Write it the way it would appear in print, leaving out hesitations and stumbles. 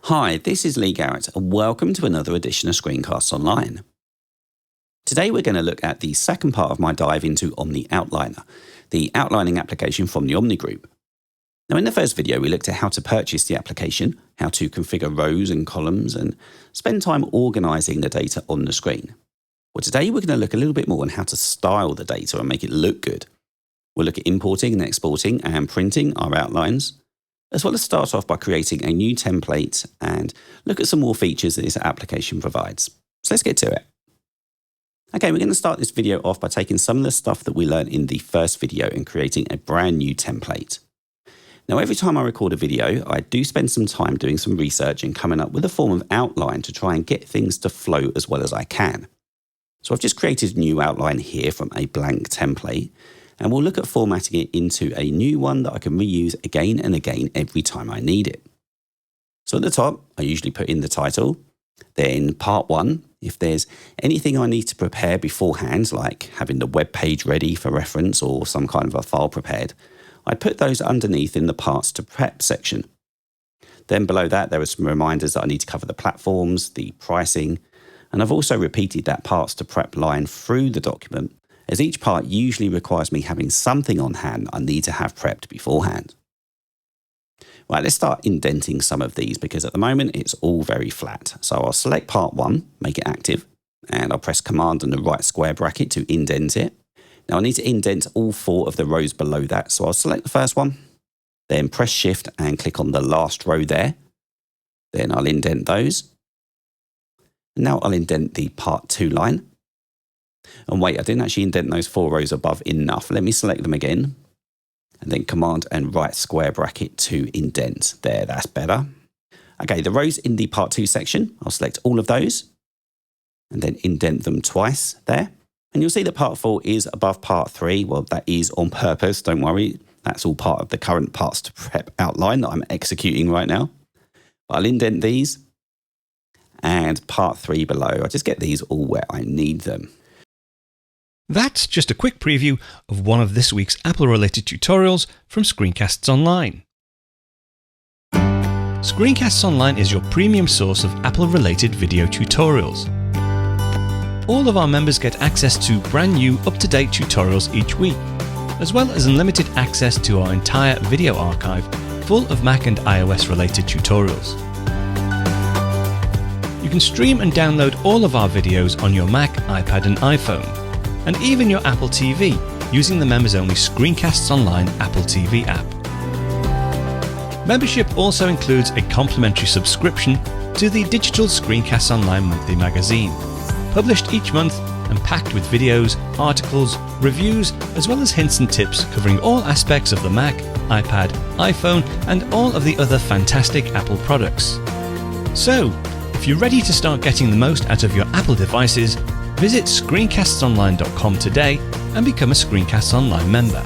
Hi, this is Lee Garrett and welcome to another edition of Screencasts Online. Today we're going to look at the second part of my dive into OmniOutliner, the outlining application from the Omni Group. Now in the first video we looked at how to purchase the application, how to configure rows and columns and spend time organising the data on the screen. Well, today we're going to look a little bit more on how to style the data and make it look good. We'll look at importing and exporting and printing our outlines, as well as start off by creating a new template and look at some more features that this application provides. So let's get to it. Okay, we're going to start this video off by taking some of the stuff that we learned in the first video and creating a brand new template. Now, every time I record a video, I do spend some time doing some research and coming up with a form of outline to try and get things to flow as well as I can. So I've just created a new outline here from a blank template, and we'll look at formatting it into a new one that I can reuse again and again every time I need it. So at the top, I usually put in the title, then part 1. If there's anything I need to prepare beforehand, like having the web page ready for reference or some kind of a file prepared, I'd put those underneath in the parts to prep section. Then below that, there are some reminders that I need to cover the platforms, the pricing, and I've also repeated that parts to prep line through the document, as each part usually requires me having something on hand I need to have prepped beforehand. Right, let's start indenting some of these because at the moment it's all very flat. So I'll select part 1, make it active, and I'll press Command and the right square bracket to indent it. Now I need to indent all 4 of the rows below that, so I'll select the first one, then press Shift and click on the last row there. Then I'll indent those. Now I'll indent the part 2 line. And wait, I didn't actually indent those 4 rows above enough. Let me select them again. And then Command and right square bracket to indent. There, that's better. Okay, the rows in the part 2 section, I'll select all of those. And then indent them twice there. And you'll see that part 4 is above part 3. Well, that is on purpose, don't worry. That's all part of the current parts to prep outline that I'm executing right now. But I'll indent these. And part 3 below, I'll just get these all where I need them. That's just a quick preview of one of this week's Apple-related tutorials from Screencasts Online. Screencasts Online is your premium source of Apple-related video tutorials. All of our members get access to brand new, up-to-date tutorials each week, as well as unlimited access to our entire video archive full of Mac and iOS-related tutorials. You can stream and download all of our videos on your Mac, iPad and iPhone, and even your Apple TV using the members-only Screencasts Online Apple TV app. Membership also includes a complimentary subscription to the digital Screencasts Online monthly magazine, published each month and packed with videos, articles, reviews, as well as hints and tips covering all aspects of the Mac, iPad, iPhone, and all of the other fantastic Apple products. So, if you're ready to start getting the most out of your Apple devices, visit screencastsonline.com today and become a Screencasts Online member.